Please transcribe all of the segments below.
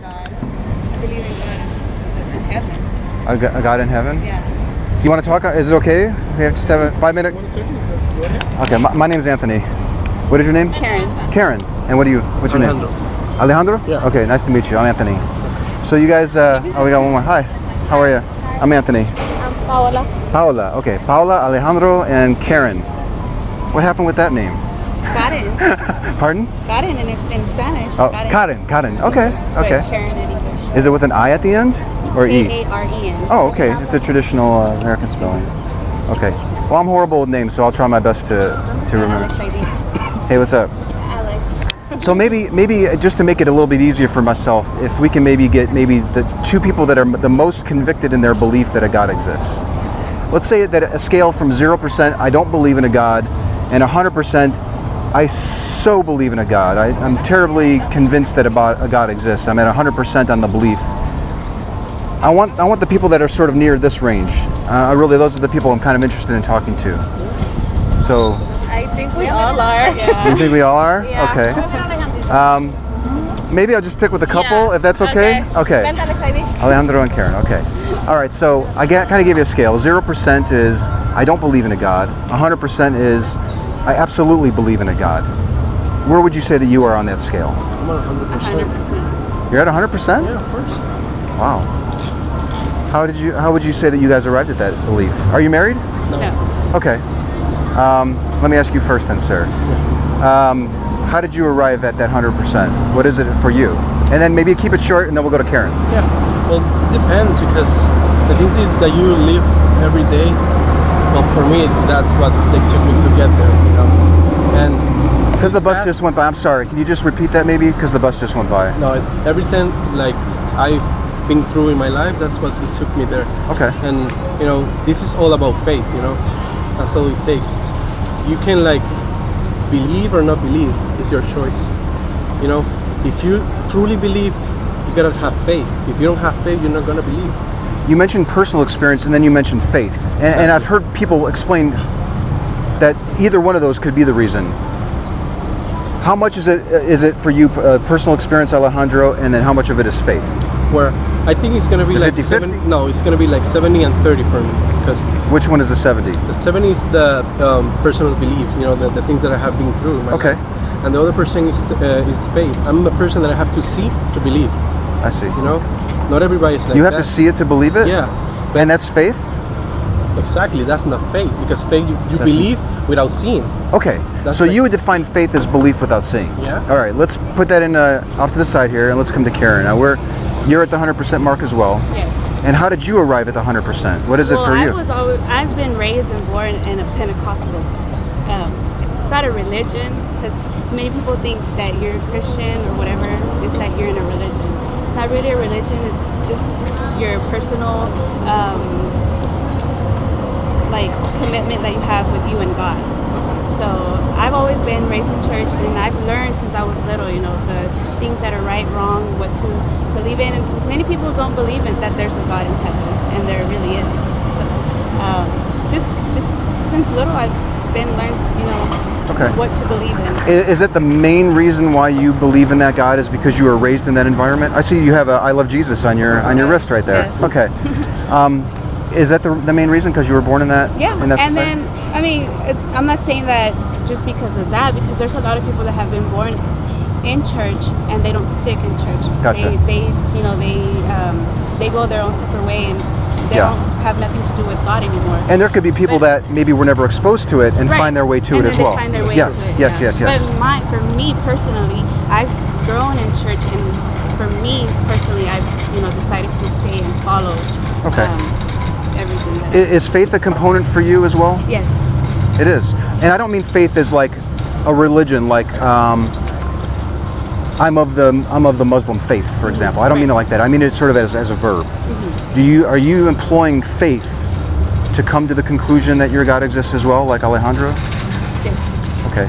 God. I believe in God that's in heaven. A God in heaven? Yeah. Do you want to talk? Is it okay? We have just have a 5 minute. Okay, my name's Anthony. What is your name? Karen. Karen. And what's your name? Alejandro? Yeah. Okay, nice to meet you. I'm Anthony. So you guys, oh, we got one more. Hi. How are you? I'm Anthony. I'm Paola. Paola. Okay, Paola, Alejandro, and Karen. What happened with that name? Karen. Pardon? Karen in Spanish. Oh, Karen. Okay. But Okay. Karen in English. Is it with an I at the end or E? Karen. Oh, okay. It's a traditional American spelling. Okay. Well, I'm horrible with names, so I'll try my best to remember. Hey, what's up? Alex. So maybe just to make it a little bit easier for myself, if we can maybe get the two people that are the most convicted in their belief that a God exists. Let's say that a scale from 0%, I don't believe in a God, and 100%, I so believe in a God. I'm terribly convinced that a God exists. I'm at 100% on the belief. I want the people that are sort of near this range. Really, those are the people I'm kind of interested in talking to. So. I think we all are. Yeah. You think we all are? Yeah. Okay. Maybe I'll just stick with a couple, if that's okay? Okay. Alejandro and Karen, okay. All right, so I kind of gave you a scale. 0% is I don't believe in a God. 100% is I absolutely believe in a God. Where would you say that you are on that scale? I'm at 100%. You're at 100%? Yeah, of course. Wow. How would you say that you guys arrived at that belief? Are you married? No. Okay. Let me ask you first then, sir. How did you arrive at that 100%? What is it for you? And then maybe keep it short and then we'll go to Karen. Yeah, well, it depends because the things that you live every day, well, for me, that's what they took me to get there, you know. And because the bus just went by, I'm sorry, can you just repeat that maybe? Because the bus just went by. No, everything like I've been through in my life, that's what took me there. Okay. And, you know, this is all about faith, you know. That's all it takes. You can like believe or not believe, it's your choice. You know, if you truly believe, you gotta have faith. If you don't have faith, you're not gonna believe. You mentioned personal experience and then you mentioned faith. And I've heard people explain that either one of those could be the reason. How much is it for you, personal experience, Alejandro, and then how much of it is faith? Where I think it's gonna be like 50-50? 70. No, it's gonna be like 70 and 30 for me. Because which one is the 70? the 70 is the personal beliefs, you know, the things that I have been through in my life. And the other person is faith. I'm a person that I have to see to believe. I see. You know, not everybody is like that. You have to see it to believe it? Yeah. And that's faith? Exactly, that's not faith, because faith you believe without seeing. Okay, so like, you would define faith as belief without seeing. Yeah. All right, let's put that in off to the side here, and let's come to Karen. Now you're at the 100% mark as well. Yes. And how did you arrive at the 100%? What is it for you? I've been raised and born in a Pentecostal. It's not a religion, because many people think that you're a Christian or whatever. It's that you're in a religion. It's not really a religion. It's just your personal like commitment that you have with you and God. So I've always been raised in church, and I've learned since I was little, you know, the things that are right, wrong, what to believe in. And many people don't believe in that there's a God in heaven, and there really is. So just since little, I've been learned, you know, what to believe in. Is it the main reason why you believe in that God is because you were raised in that environment? I see you have a I love Jesus on your wrist right there. Yes. Okay. Is that the main reason because you were born in that? Yeah. In that and society? then I mean, I'm not saying that just because of that, because there's a lot of people that have been born in church and they don't stick in church. Gotcha. They you know, they go their own separate way, and they don't have nothing to do with God anymore. And there could be people that maybe were never exposed to it and find their way to it as well. Find their way yes, to it, yes, yes, yes. But for me personally, I've grown in church, and for me personally, I've decided to stay and follow. Everything. Is faith a component for you as well? Yes. It is. And I don't mean faith as like a religion, like I'm of the Muslim faith, for example. I don't mean it like that. I mean it sort of as a verb. Mm-hmm. Are you employing faith to come to the conclusion that your God exists as well, like Alejandro? Yes. Okay.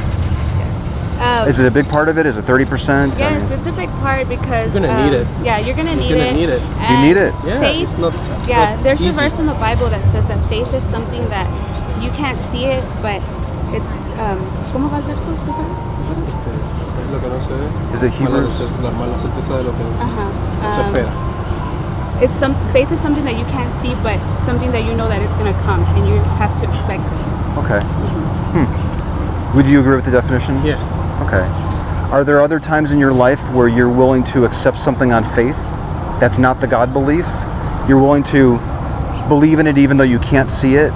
Yes. Is it a big part of it? Is it 30%? Yes, it's a big part because you're gonna need it. Yeah, you're gonna need it. You need it. Yeah. Faith. It's not there's easy. a verse in the Bible that says that faith is something that you can't see it, but it's ¿cómo va el verso? ¿Tú sabes? Lo que no se ve. Is it Hebrews? La mala certeza de lo que Mucha fe. Faith is something that you can't see, but something that you know that it's going to come, and you have to expect it. Okay. Would you agree with the definition? Yeah. Okay. Are there other times in your life where you're willing to accept something on faith that's not the God belief? You're willing to believe in it even though you can't see it,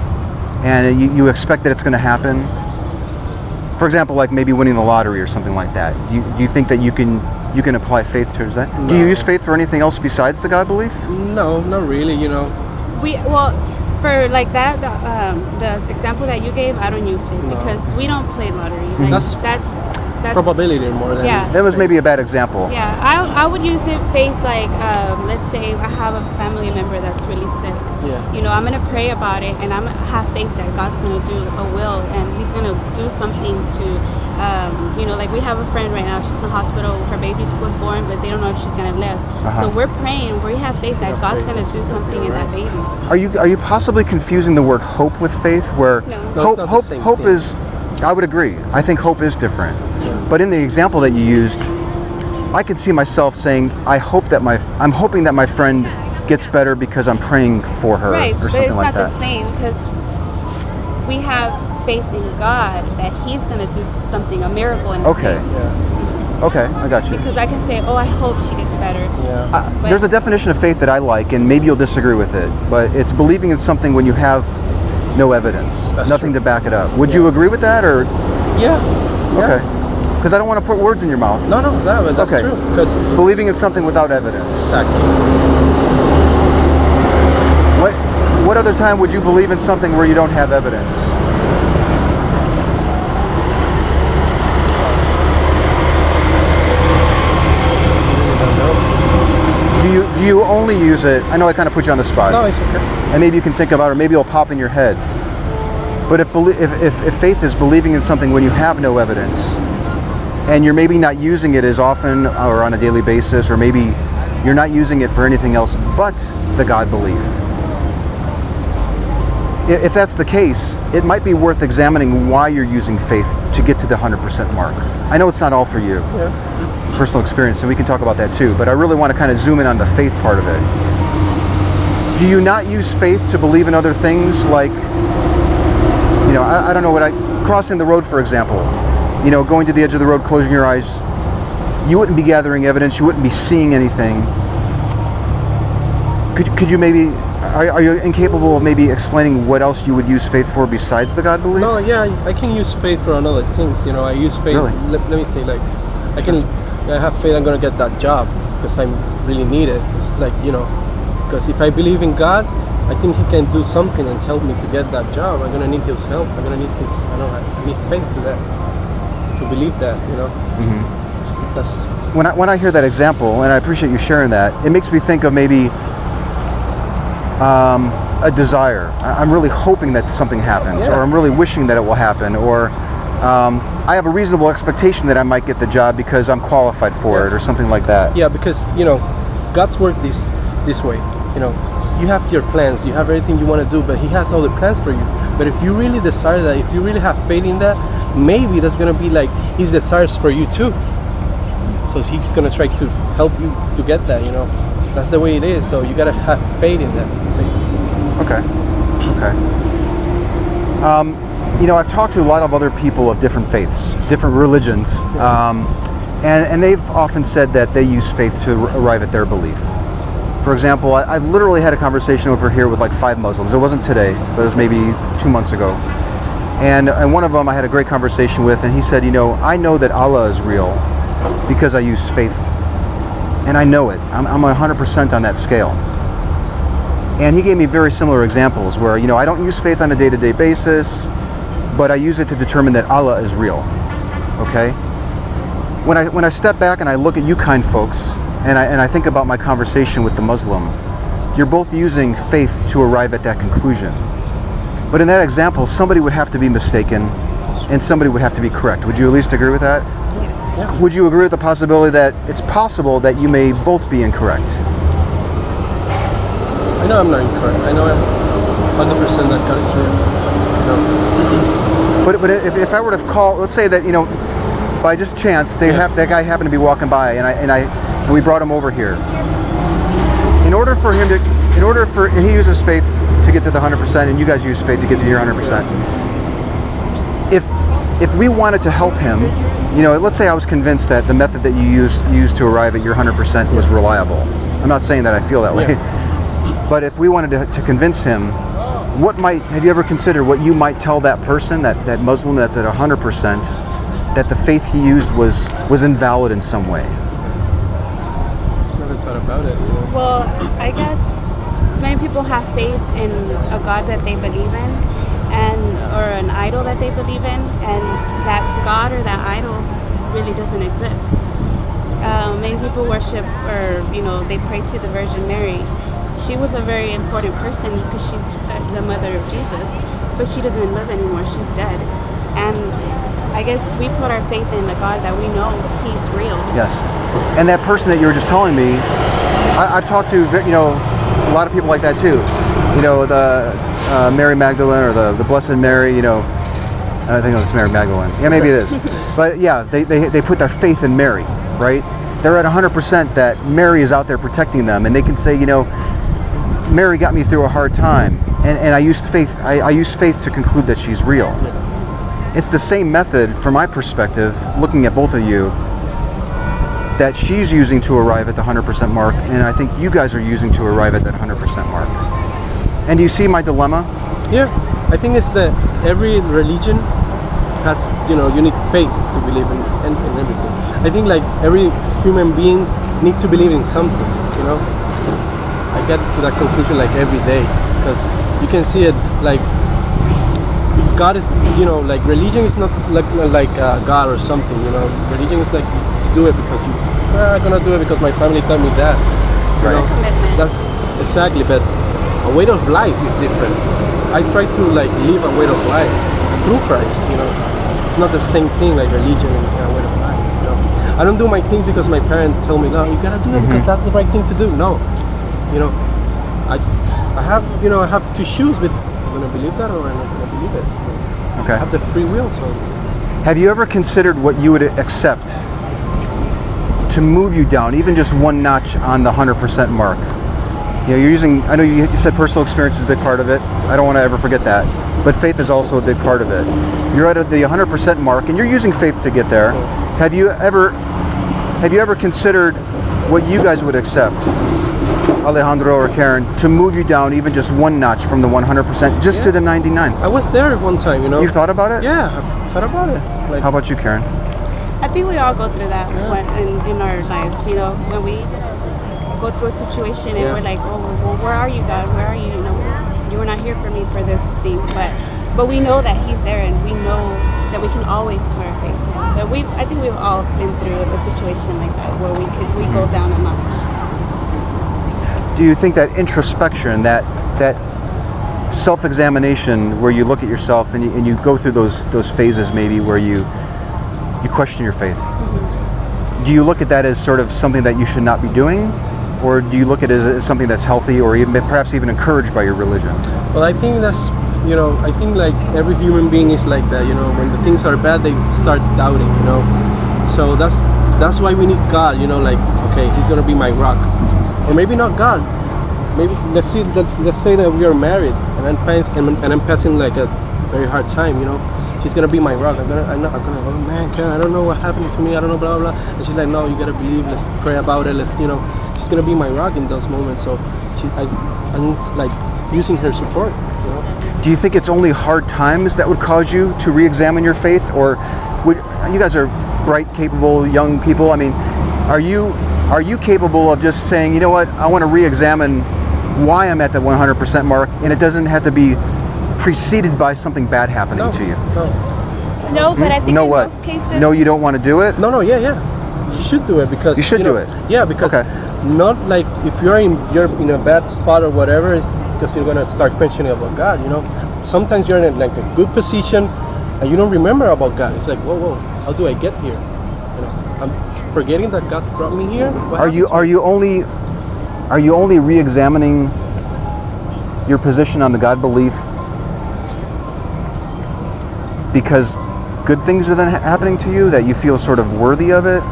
and you expect that it's going to happen? For example, like maybe winning the lottery or something like that. Do you think that you can apply faith towards that? No. Do you use faith for anything else besides the God belief? No, not really. You know. For like that, the example that you gave, I don't use faith because we don't play lottery. Like, that's probability more than. Yeah. That was maybe a bad example. Yeah, I would use it faith like let's say I have a family member that's really sick. Yeah. You know, I'm gonna pray about it, and I'm gonna have faith that God's gonna do a will, and He's gonna do something to, you know, like we have a friend right now. She's in the hospital. Her baby was born, but they don't know if she's gonna live. So we're praying. We have faith that God's gonna do something in that baby. Are you possibly confusing the word hope with faith? Where No. hope is, I would agree. I think hope is different. Yeah. But in the example that you used, I could see myself saying, I'm hoping that my friend gets better because I'm praying for her, or something like that. Right, but it's not the same because we have faith in God that He's going to do something, a miracle in her Okay. baby. Yeah. Okay, I got you. Because I can say, I hope she gets better. Yeah. There's a definition of faith that I like, and maybe you'll disagree with it, but it's believing in something when you have no evidence, nothing to back it up. Would you agree with that, or? Yeah. Okay. Because I don't want to put words in your mouth. No, but that's true. Because believing in something without evidence. Exactly. What other time would you believe in something where you don't have evidence? Do you only use it? I know I kind of put you on the spot. No, it's okay. And maybe you can think about it, or maybe it'll pop in your head. But if faith is believing in something when you have no evidence, and you're maybe not using it as often or on a daily basis, or maybe you're not using it for anything else but the God belief. If that's the case, it might be worth examining why you're using faith to get to the 100% mark. I know it's not all for you. Yeah. Personal experience, and we can talk about that too, but I really want to kind of zoom in on the faith part of it. Do you not use faith to believe in other things, like, you know, I don't know, crossing the road, for example, you know, going to the edge of the road, closing your eyes, you wouldn't be gathering evidence, you wouldn't be seeing anything. Could you maybe, are you incapable of maybe explaining what else you would use faith for besides the God belief? No, yeah, I can use faith for other things, you know. I use faith, really? let me say, like, I have faith I'm going to get that job because I really need it. It's like, you know, because if I believe in God, I think He can do something and help me to get that job. I'm going to need His help. I'm going to need His, I need faith to that, to believe that, you know. That's when I hear that example, and I appreciate you sharing that, it makes me think of maybe a desire. I'm really hoping that something happens, or I'm really wishing that it will happen, or I have a reasonable expectation that I might get the job because I'm qualified for it, or something like that. Yeah, because, you know, God's work this way. You know, you have your plans, you have everything you want to do, but He has other plans for you. But if you really desire that, if you really have faith in that, maybe that's going to be like His desires for you too. So He's going to try to help you to get that, you know. That's the way it is. So you got to have faith in that. Okay. You know, I've talked to a lot of other people of different faiths, different religions, and they've often said that they use faith to arrive at their belief. For example, I've literally had a conversation over here with like 5 Muslims. It wasn't today, but it was maybe 2 months ago. And one of them I had a great conversation with, and he said, you know, I know that Allah is real because I use faith. And I know it. I'm 100% on that scale. And he gave me very similar examples where, you know, I don't use faith on a day-to-day basis, but I use it to determine that Allah is real. Okay? When I step back and I look at you kind folks, and I think about my conversation with the Muslim, you're both using faith to arrive at that conclusion. But in that example, somebody would have to be mistaken, and somebody would have to be correct. Would you at least agree with that? Yes. Yeah. Would you agree with the possibility that it's possible that you may both be incorrect? I know I'm not incorrect. I know I'm 100% that God is real. You know? But if I were to call, let's say that, you know, by just chance, that guy happened to be walking by, and and we brought him over here. And he uses faith to get to the 100%, and you guys use faith to get to your 100%. If we wanted to help him, let's say I was convinced that the method that you used to arrive at your 100% was reliable. I'm not saying that I feel that way, but if we wanted to convince him, have you ever considered what you might tell that person, that Muslim that's at 100%, that the faith he used was invalid in some way? Never thought about it. Well, I guess many people have faith in a God that they believe in, or an idol that they believe in, and that God or that idol really doesn't exist. Many people worship, or they pray to the Virgin Mary. She was a very important person because she's the mother of Jesus, but she doesn't live anymore. She's dead, and I guess we put our faith in the God that we know He's real. Yes, and that person that you were just telling me, I've talked to a lot of people like that too. The Mary Magdalene or the Blessed Mary. I think it's Mary Magdalene. Yeah, maybe it is. But yeah, they put their faith in Mary, right? They're at 100% that Mary is out there protecting them, and they can say, Mary got me through a hard time, and I used faith. I used faith to conclude that she's real. It's the same method, from my perspective, looking at both of you, that she's using to arrive at the 100% mark, and I think you guys are using to arrive at that 100% mark. And do you see my dilemma? Yeah, I think it's that every religion has, you need faith to believe in everything. I think like every human being needs to believe in something, I get to that conclusion like every day, because you can see it like God is, like religion is not like God or something, religion is like you do it because I'm gonna do it because my family told me that, Right. Commitment. That's exactly, but a way of life is different. I try to like live a way of life through Christ, it's not the same thing like religion and a way of life, I don't do my things because my parents tell me, no, you gotta do it because that's the right thing to do. No, I have I have to choose, but I'm gonna believe that or I'm not gonna believe it. Okay. I have the free will. So Have you ever considered what you would accept to move you down, even just one notch on the 100% mark? You're using, I know you said personal experience is a big part of it. I don't want to ever forget that. But faith is also a big part of it. You're at the 100% mark and you're using faith to get there. Have you ever considered what you guys would accept, Alejandro or Karen, to move you down even just one notch from the 100% just to the 99? I was there one time, You thought about it? Yeah, I thought about it. Like, How about you, Karen? I think we all go through that in our lives, when we go through a situation and we're like, oh, well, where are you, God? Where are you? You were not here for me for this thing, but we know that He's there, and we know that we can always put our faith in. But I think we've all been through a situation like that where we go down a notch. Do you think that introspection, that self-examination, where you look at yourself and you go through those phases maybe where you question your faith, do you look at that as sort of something that you should not be doing, or do you look at it as something that's healthy, or even perhaps even encouraged by your religion? Well, I think that's I think like every human being is like that. When the things are bad, they start doubting. So that's why we need God. Like, okay, He's gonna be my rock, or maybe not God. Maybe let's say that we are married, and I'm passing like a very hard time. She's gonna be my rock. I'm gonna, oh man, Karen, I don't know what happened to me. I don't know, blah blah blah. And she's like, no, you gotta believe. Let's pray about it. She's gonna be my rock in those moments. So I'm like using her support. Do you think it's only hard times that would cause you to re-examine your faith, or you guys are bright, capable young people? I mean, are you capable of just saying, you know what, I want to re-examine why I'm at the 100% mark, and it doesn't have to be preceded by something bad happening to you? No, but I think in most cases... No, you don't want to do it? No, yeah. You should do it because... You should do it? Yeah, because not like if you're in a bad spot or whatever, it's because you're going to start questioning about God, Sometimes you're in like a good position and you don't remember about God. It's like, whoa, how do I get here? I'm forgetting that God brought me here. Are you only re-examining your position on the God belief because good things are then happening to you, that you feel sort of worthy of it?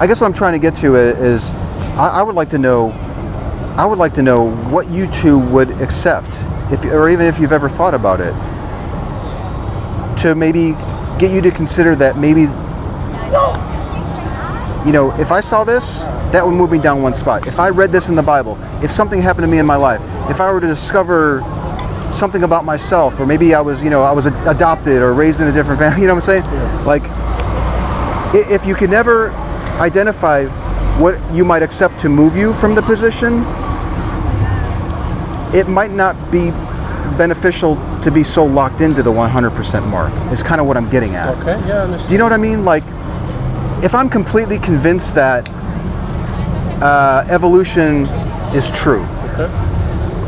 I guess what I'm trying to get to is I would like to know what you two would accept, or even if you've ever thought about it, to maybe get you to consider that maybe, you know, if I saw this, that would move me down one spot. If I read this in the Bible, if something happened to me in my life, if I were to discover something about myself, or maybe I was adopted or raised in a different family, you know what I'm saying? Yeah. Like, if you could never identify what you might accept to move you from the position, it might not be beneficial to be so locked into the 100% mark, is kind of what I'm getting at. Okay, yeah, I understand. Do you know what I mean? Like, if I'm completely convinced that evolution is true, Okay.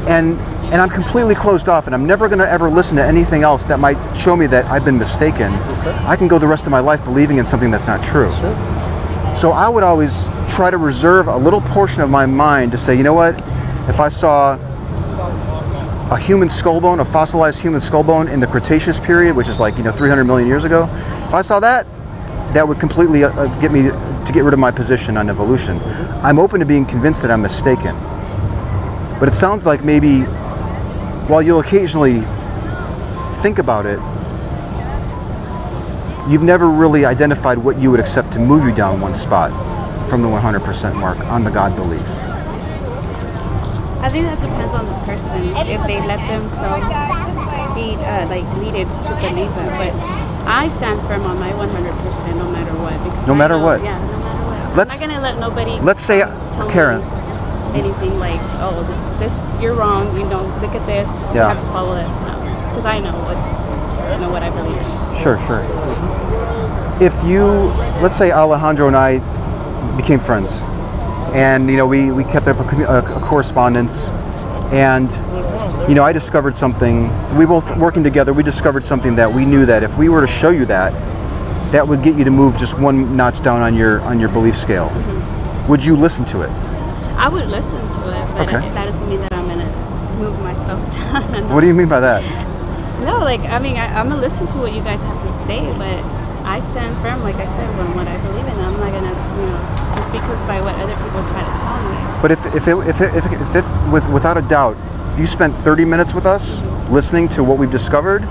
and I'm completely closed off, and I'm never going to ever listen to anything else that might show me that I've been mistaken, Okay. I can go the rest of my life believing in something that's not true. Sure. So I would always try to reserve a little portion of my mind to say, you know what, if I saw a human skull bone, a fossilized human skull bone in the Cretaceous period, which is like, 300 million years ago, if I saw that, that would completely get me to get rid of my position on evolution. I'm open to being convinced that I'm mistaken. But it sounds like maybe, while you'll occasionally think about it, you've never really identified what you would accept to move you down one spot from the 100% mark on the God belief. I think that depends on the person, if they let themselves be leaded to believe it. But I stand firm on my 100% no matter what. Because No matter what? Yeah, no matter what. Let's- I'm not gonna let nobody. Let's say, tell Karen. me anything like, oh, this you're wrong. You know, look at this. You Yeah. have to follow this. No, because I know what I believe in. Sure. If you, let's say Alejandro and I became friends, and we kept up a correspondence, and I discovered something. We both working together. We discovered something that we knew that if we were to show you that would get you to move just one notch down on your belief scale. Mm-hmm. Would you listen to it? I would listen to it, but Okay. that doesn't mean that I'm gonna move myself down. What do you mean by that? No, I'm gonna listen to what you guys have to say, but I stand firm, like I said, on what I believe in. I'm not gonna, just because by what other people try to tell me. But if without a doubt, if you spent 30 minutes with us listening to what we've discovered,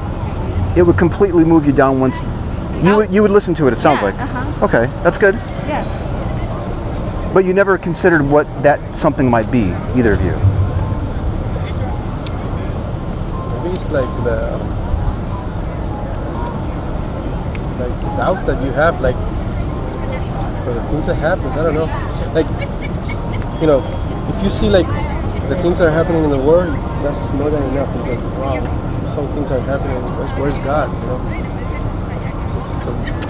it would completely move you down once. You would listen to it. It sounds like. Uh-huh. Okay, that's good. Yeah. But you never considered what that something might be, either of you. Maybe it's like the doubts that you have, like for the things that happen. I don't know. Like, if you see like the things that are happening in the world, that's more than enough. It's like, wow, some things are happening. Where's God?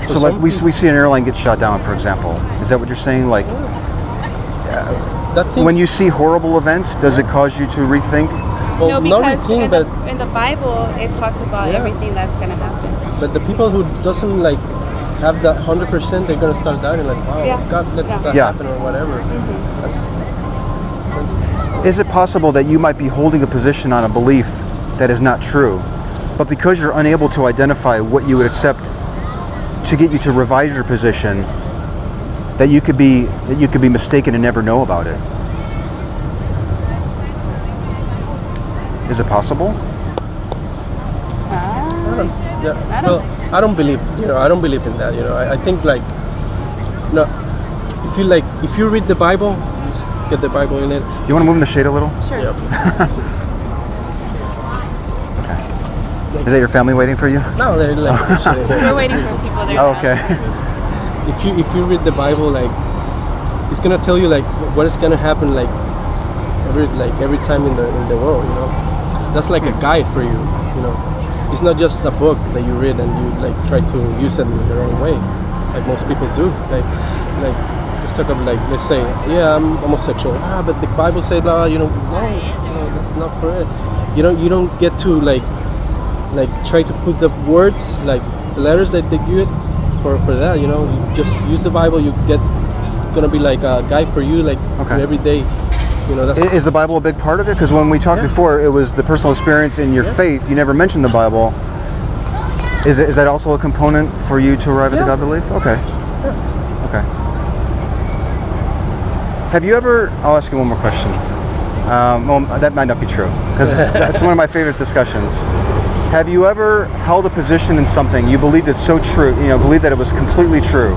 So like we see an airline get shot down, for example. Is that what you're saying? Like, when you see horrible events, does it cause you to rethink? Well, No, not because routine, but in the Bible it talks about Yeah. everything that's gonna happen. but the people who doesn't like have that 100%, they're gonna start doubting, like, wow, Yeah. God let Yeah. that Yeah. happen or whatever. That's, Is it possible that you might be holding a position on a belief that is not true, but because you're unable to identify what you would accept to get you to revise your position, that you could be mistaken and never know about it? Is it possible? yeah. I don't- Well, I don't believe in that. I think like, if you read the Bible, just get the Bible in it. Do you want to move in the shade a little? Sure. Yep. Is that your family waiting for you? No, they're like, We're waiting for people there. Oh, okay. if you read the Bible, like, it's gonna tell you like what is gonna happen like every time in the world. That's like a guide for you. It's not just a book that you read and you like try to use it in the wrong way, like most people do. Like let's talk about, like, let's say, yeah, I'm homosexual. But the Bible says blah. No, that's not for it. You don't get to like try to put the words, like the letters that they give it for that. You just use the Bible. It's gonna be like a guide for you, like Okay. every day. That's Is the Bible a big part of it? Because when we talked Yeah. before, it was the personal experience in your Yeah. faith. You never mentioned the Bible. Is that also a component for you to arrive at the Yeah. God belief? Okay. Okay. Have you ever? I'll ask you one more question. Well, that might not be true because that's one of my favorite discussions. Have you ever held a position in something you believed it so true, believed that it was completely true?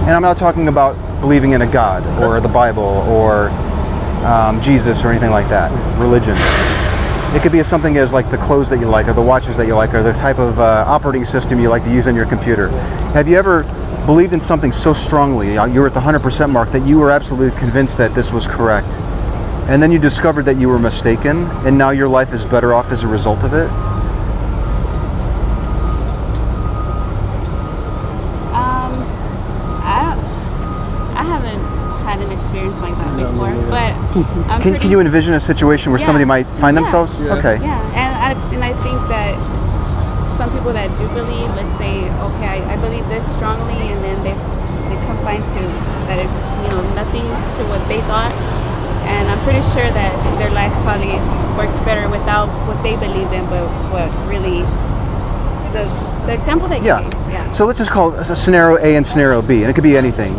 And I'm not talking about believing in a God or the Bible or Jesus or anything like that, religion. It could be something as like the clothes that you like or the watches that you like or the type of operating system you like to use on your computer. Have you ever believed in something so strongly, you were at the 100% mark, that you were absolutely convinced that this was correct, and then you discovered that you were mistaken, and now your life is better off as a result of it? I haven't had an experience like that before, but can you envision a situation where somebody might find themselves? Yeah. Okay. Yeah, and I think that some people that do believe, let's say, okay, I believe this strongly, and then they come find to that it, nothing to what they thought, and I'm pretty sure that their life probably works better without what they believed in, but what really the example that you gave. Yeah. So let's just call it a scenario A and scenario B, and it could be anything.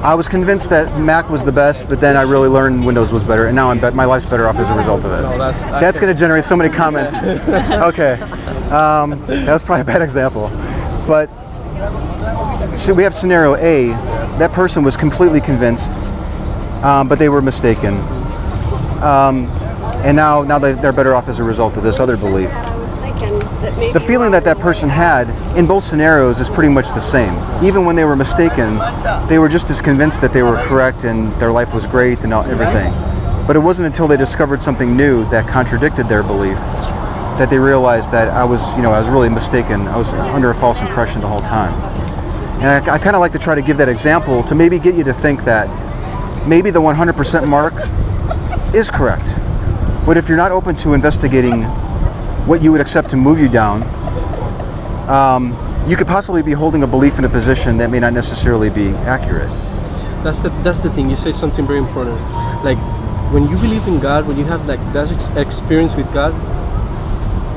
I was convinced that Mac was the best, but then I really learned Windows was better, and now my life's better off as a result of it. No, that's going to generate so many comments. Okay, that was probably a bad example. But so we have scenario A. That person was completely convinced, but they were mistaken, and now they're better off as a result of this other belief. The feeling that person had in both scenarios is pretty much the same. Even when they were mistaken, they were just as convinced that they were correct and their life was great and everything. But it wasn't until they discovered something new that contradicted their belief that they realized that I was really mistaken. I was under a false impression the whole time. And I kind of like to try to give that example to maybe get you to think that maybe the 100% mark is correct. But if you're not open to investigating what you would accept to move you down, you could possibly be holding a belief in a position that may not necessarily be accurate. That's the thing. You say something very important. Like when you believe in God, when you have like that experience with God,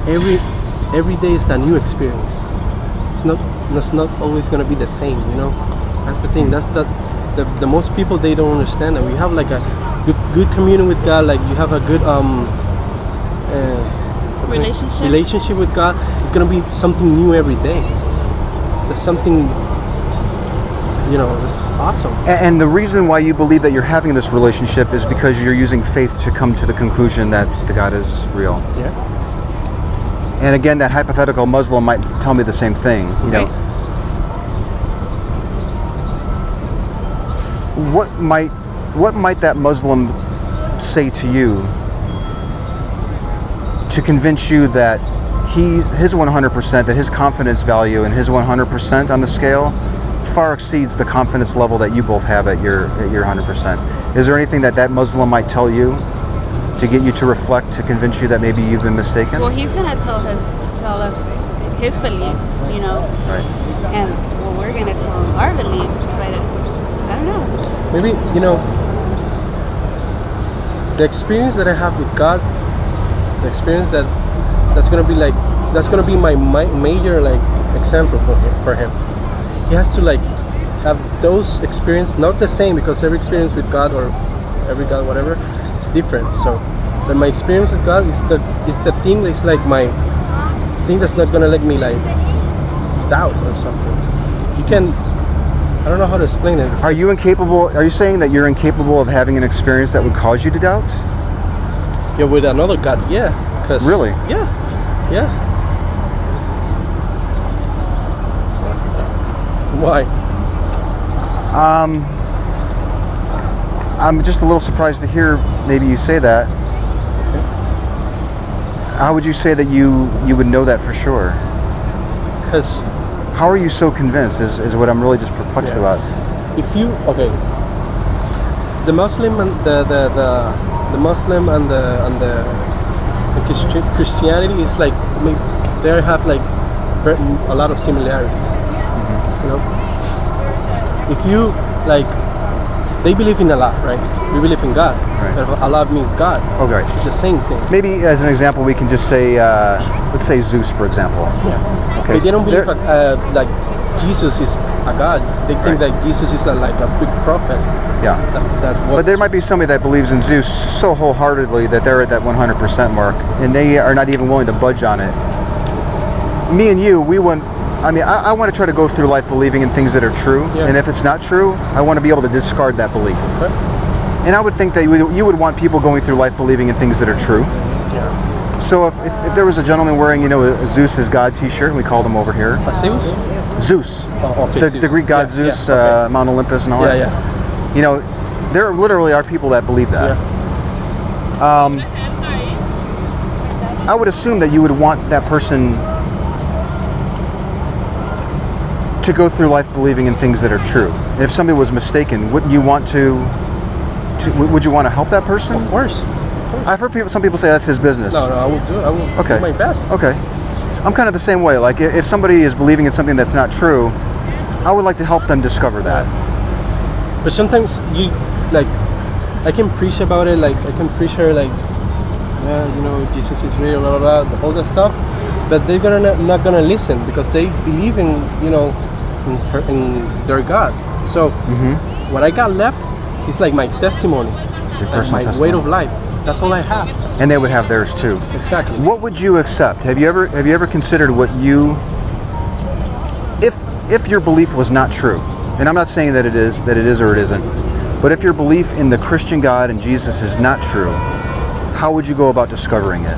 every day is a new experience. It's not always going to be the same. That's the thing. That's the most people, they don't understand that we have like a good communion with God. Like you have a good relationship with God. It's gonna be something new every day. There's something, that's awesome. And the reason why you believe that you're having this relationship is because you're using faith to come to the conclusion that the God is real. Yeah. And again, that hypothetical Muslim might tell me the same thing. What might that Muslim say to you to convince you that his 100%, that his confidence value and his 100% on the scale far exceeds the confidence level that you both have at your 100%? Is there anything that Muslim might tell you to get you to reflect, to convince you that maybe you've been mistaken? Well, he's gonna tell us his beliefs, Right. and we're gonna tell him our beliefs, but I don't know. Maybe the experience that I have with God, the experience that's gonna be my major like example for him. He has to like have those experiences, not the same, because every experience with God or every God, whatever, is different. So, but my experience with God is the thing that's like my thing that's not gonna let me like doubt or something. I don't know how to explain it. Are you saying that you're incapable of having an experience that would cause you to doubt? Yeah, with another God, yeah. Really? Yeah. Why? I'm just a little surprised to hear maybe you say that. How would you say that you would know that for sure? Because how are you so convinced is what I'm really just perplexed about. The Muslim and the Muslim and the Christianity is like, they have like a lot of similarities. If you like, they believe in Allah, right? We believe in God. Right. But Allah means God. Okay. It's the same thing. Maybe as an example, we can just say, let's say Zeus, for example. Yeah. Okay. But they don't believe like Jesus is a God. They think that Jesus is like a big prophet. Yeah. But there might be somebody that believes in Zeus so wholeheartedly that they're at that 100% mark, and they are not even willing to budge on it. Me and you, we wouldn't. I mean, I want to try to go through life believing in things that are true, and if it's not true, I want to be able to discard that belief. Okay. And I would think that you would want people going through life believing in things that are true. Yeah. So if there was a gentleman wearing, a Zeus is God t-shirt, we called him over here. Zeus. Oh, okay, The Greek god Zeus, okay. Mount Olympus and all that. Yeah. There literally are people that believe that. Yeah. I would assume that you would want that person to go through life believing in things that are true. And if somebody was mistaken, wouldn't you want would you want to help that person? Of course. I've heard some people say that's his business. No, I will do it. I will do my best. Okay. I'm kind of the same way. Like if somebody is believing in something that's not true, I would like to help them discover that. But sometimes I can preach about it, I can preach her Jesus is real, blah, blah, blah, all that stuff, but they're not gonna listen because they believe in in their God. So what I got left is like my testimony, like my way of life. That's all I have. And they would have theirs too. Exactly. What would you accept? Have you ever considered what you, if your belief was not true, and I'm not saying that it is or it isn't, but if your belief in the Christian God and Jesus is not true, how would you go about discovering it?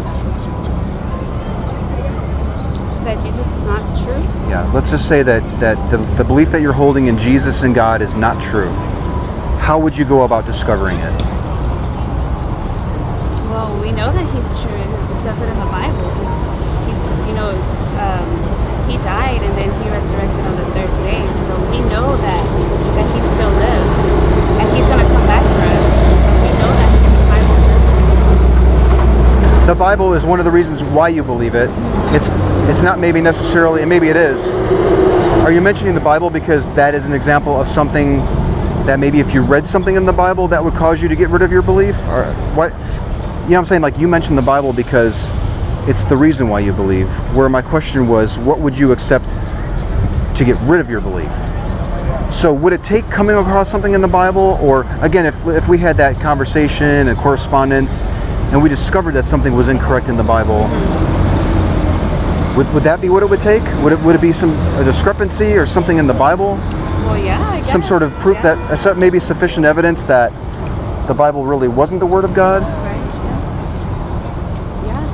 That Jesus is not true? Yeah, let's just say that the belief that you're holding in Jesus and God is not true. How would you go about discovering it? Well, we know that he's true. It says it in the Bible. He died and then he resurrected on the third day. So we know that he still lives and he's going to come back for us. So we know that the Bible says it. The Bible is one of the reasons why you believe it. It's not maybe necessarily, and maybe it is. Are you mentioning the Bible because that is an example of something that maybe if you read something in the Bible that would cause you to get rid of your belief? Or what? You know what I'm saying? Like you mentioned the Bible because it's the reason why you believe. Where my question was, what would you accept to get rid of your belief? So would it take coming across something in the Bible? Or again, if we had that conversation and correspondence and we discovered that something was incorrect in the Bible, would that be what it would take? Would it be a discrepancy or something in the Bible? Well, yeah, I guess. Some sort of proof that maybe sufficient evidence that the Bible really wasn't the Word of God?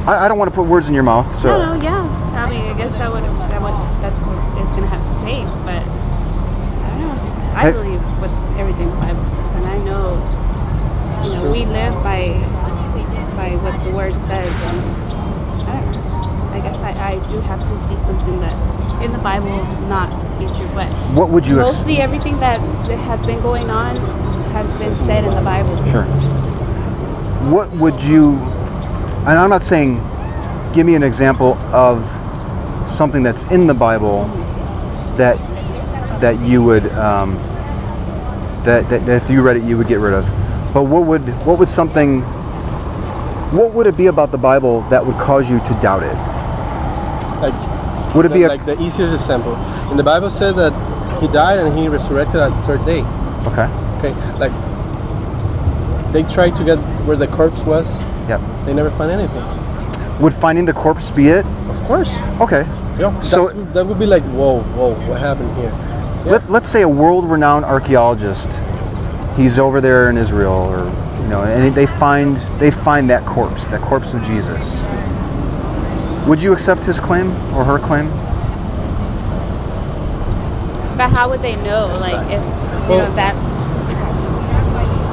I don't want to put words in your mouth, so. No, yeah. I mean, I guess that's what it's going to have to take, but I don't know. I believe what everything the Bible says, and I know, we live by what the Word says, and I don't know. I guess I do have to see something that in the Bible not be true, but what would you mostly everything that has been going on has been said in the Bible. Sure. What would you? And I'm not saying, give me an example of something that's in the Bible that you would that if you read it you would get rid of. But what would it be about the Bible that would cause you to doubt it? Would it be like the easiest example? In the Bible said that he died and he resurrected at the third day. Okay. Okay. Like they tried to get where the corpse was. Yep. They never find anything. Would finding the corpse be it? Of course. Okay. Yeah. So that would be like, whoa, what happened here? Yeah. Let's say a world-renowned archaeologist, he's over there in Israel, or and they find that corpse of Jesus. Would you accept his claim or her claim? But how would they know? Like if that's.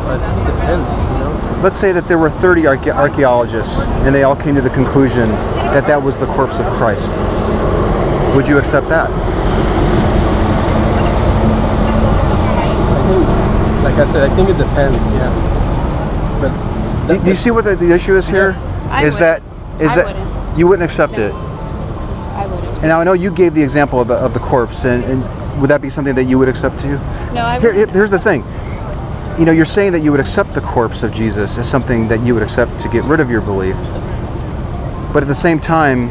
But it depends, Let's say that there were 30 archaeologists and they all came to the conclusion that was the corpse of Christ. Would you accept that? Like I said, I think it depends, yeah. But do you see what the issue is here? I wouldn't. You wouldn't accept it? I wouldn't. And now I know you gave the example of the corpse, and would that be something that you would accept too? No, I wouldn't. Here's the thing. You're saying that you would accept the corpse of Jesus as something that you would accept to get rid of your belief. But at the same time,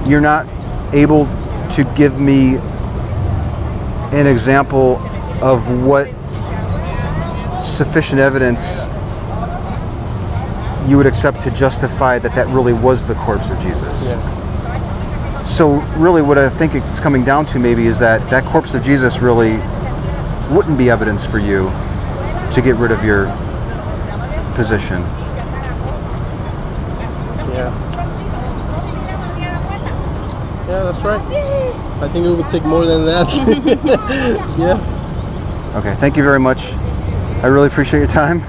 you're not able to give me an example of what sufficient evidence you would accept to justify that that really was the corpse of Jesus. Yeah. So really what I think it's coming down to maybe is that that corpse of Jesus really wouldn't be evidence for you to get rid of your position. Yeah. Yeah, that's right. I think it would take more than that. Yeah. Okay, thank you very much. I really appreciate your time.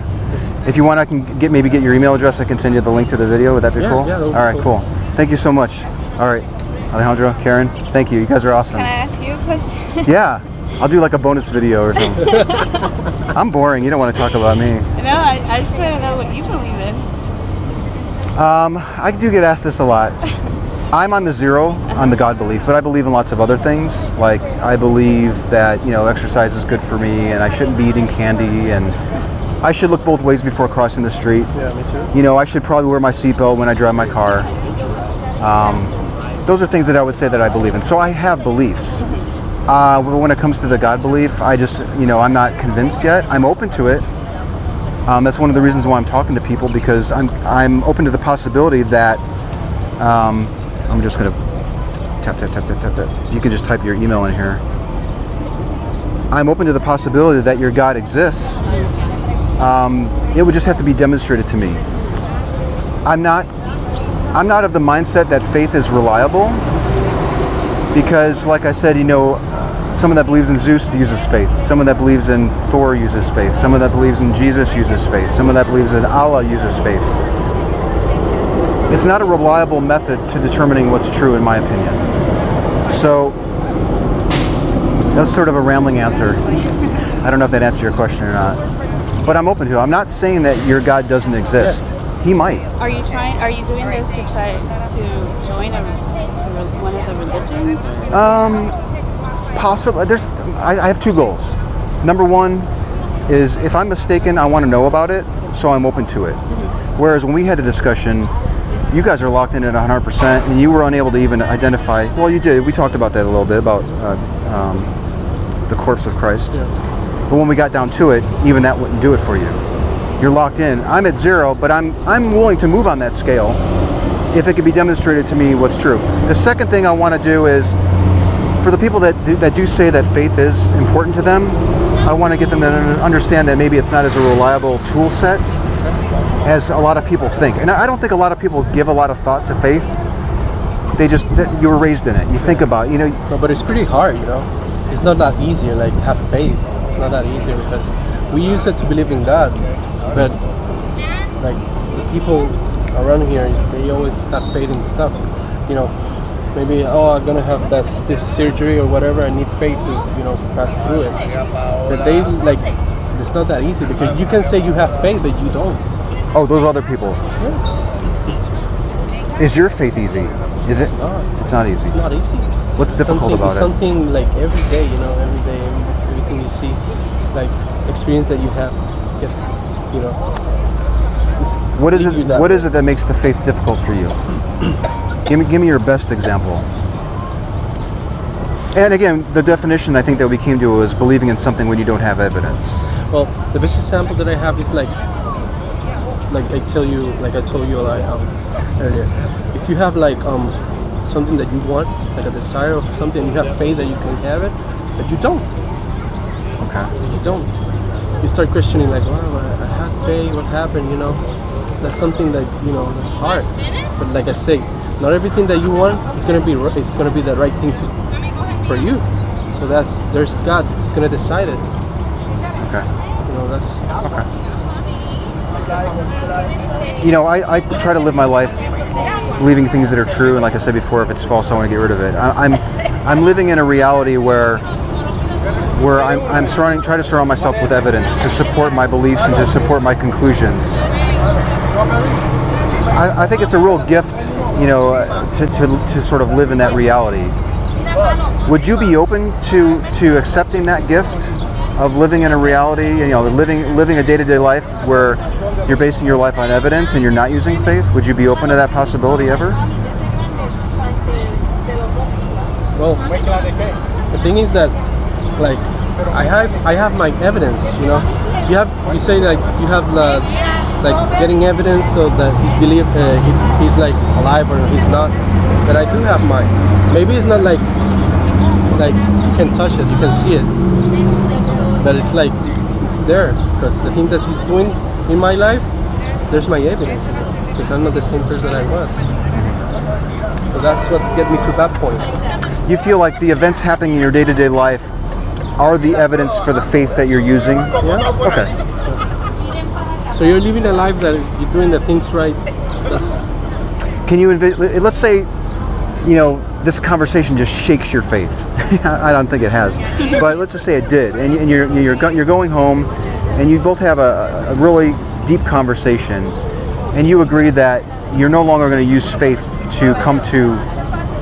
If you want, I can maybe get your email address. I can send you the link to the video. Would that be cool? Yeah, all right, cool. Thank you so much. All right, Alejandro, Karen, thank you. You guys are awesome. Can I ask you a question? Yeah, I'll do like a bonus video or something. I'm boring. You don't want to talk about me. No, I just want to know what you believe in. I do get asked this a lot. I'm on the zero on the God belief, but I believe in lots of other things. Like I believe that, you know, exercise is good for me and I shouldn't be eating candy and I should look both ways before crossing the street. Yeah, me too. You know, I should probably wear my seatbelt when I drive my car. Those are things that I would say that I believe in. So I have beliefs. But when it comes to the God belief, I just, you know, I'm not convinced yet. I'm open to it. That's one of the reasons why I'm talking to people, because I'm open to the possibility that I'm just gonna tap. You can just type your email in here. I'm open to the possibility that your God exists. It would just have to be demonstrated to me. I'm not of the mindset that faith is reliable, because like I said, you know, someone that believes in Zeus uses faith. Someone that believes in Thor uses faith. Someone that believes in Jesus uses faith. Someone that believes in Allah uses faith. It's not a reliable method to determining what's true, in my opinion. So that's sort of a rambling answer. I don't know if that answered your question or not, but I'm open to it. I'm not saying that your God doesn't exist. He might. Are you doing this to try to join one of the religions? Possibly. I have two goals. Number one is, if I'm mistaken, I want to know about it, so I'm open to it. Whereas when we had a discussion, you guys are locked in at 100%, and you were unable to even identify. Well, you did. We talked about that a little bit, about the corpse of Christ. Yeah. But when we got down to it, even that wouldn't do it for you. You're locked in. I'm at zero, but I'm willing to move on that scale if it can be demonstrated to me what's true. The second thing I want to do is, for the people that do say that faith is important to them, I want to get them to understand that maybe it's not as a reliable tool set as a lot of people think. And I don't think a lot of people give a lot of thought to faith. You were raised in it. You think about it, you know. No, but it's pretty hard, you know. It's not that easy, like, have faith. It's not that easy, because we use it to believe in God, but like the people around here, they always have faith in stuff, you know. Maybe, oh, I'm gonna have this surgery or whatever, I need faith to, you know, pass through it. But they, like, it's not that easy, because you can say you have faith, but you don't. Oh, those other people. Yeah. Is your faith easy? Is it? It's not. It's not easy. It's not easy. What's difficult about it's it? Something like every day, you know, everything you see, like experience that you have, you know. What is it? What is it that makes the faith difficult for you? Give me your best example. And again, the definition I think that we came to was believing in something when you don't have evidence. Well, the best example that I have is like I told you earlier. If you have like something that you want, like a desire of something, you have faith that you can have it, but you don't. Okay. You don't. You start questioning, like, wow, I had faith. What happened? You know, that's something that, you know, that's hard. But like I say, not everything that you want is gonna be it's gonna be the right thing for you. So there's God. He's gonna decide it. Okay. You know, that's okay. You know, I try to live my life believing things that are true, and like I said before, if it's false, I want to get rid of it. I'm living in a reality where I'm trying to surround myself with evidence to support my beliefs and to support my conclusions. I think it's a real gift, you know, to sort of live in that reality. Would you be open to accepting that gift of living in a reality, you know, living a day-to-day life where you're basing your life on evidence and you're not using faith? Would you be open to that possibility ever? Well, the thing is that like I have my evidence, you know. You say like you have like getting evidence so that he's like alive or he's not. But I do have mine. Maybe it's not like you can touch it, you can see it, but it's like it's there because the thing that he's doing in my life, there's my evidence in it, because I'm not the same person I was. So that's what get me to that point. You feel like the events happening in your day-to-day life are the evidence for the faith that you're using? Yeah. Okay. So you're living a life that you're doing the things right. Can you let's say, you know, this conversation just shakes your faith. I don't think it has, but let's just say it did, and you're going home, and you both have a really deep conversation, and you agree that you're no longer going to use faith to come to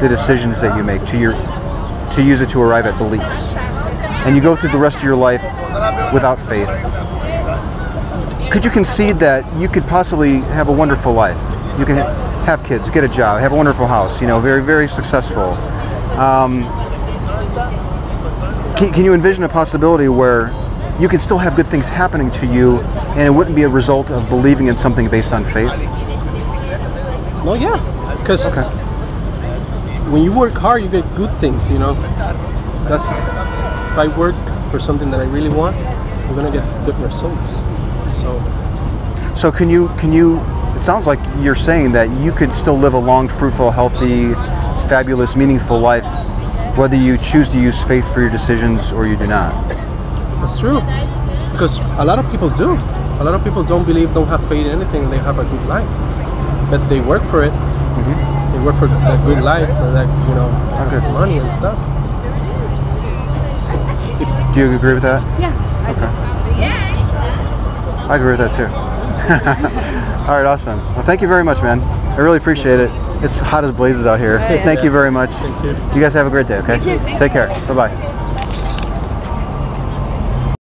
the decisions that you make, to use it to arrive at beliefs, and you go through the rest of your life without faith. Could you concede that you could possibly have a wonderful life? You can have kids, get a job, have a wonderful house, you know, very, very successful. Can you envision a possibility where you could still have good things happening to you and it wouldn't be a result of believing in something based on faith? Well, yeah, because when you work hard, you get good things, you know. If I work for something that I really want, I'm gonna get good results. So can you? It sounds like you're saying that you could still live a long, fruitful, healthy, fabulous, meaningful life, whether you choose to use faith for your decisions or you do not. That's true, because a lot of people do. A lot of people don't have faith in anything, and they have a good life, but they work for it. Mm-hmm. They work for that good life, for that, you know, good money and stuff. Do you agree with that? Yeah. Okay. I agree with that too. All right, awesome. Well, thank you very much, man. I really appreciate it. It's hot as blazes out here. Thank you very much. Thank you. You guys have a great day, okay? You too. Take care. Bye-bye.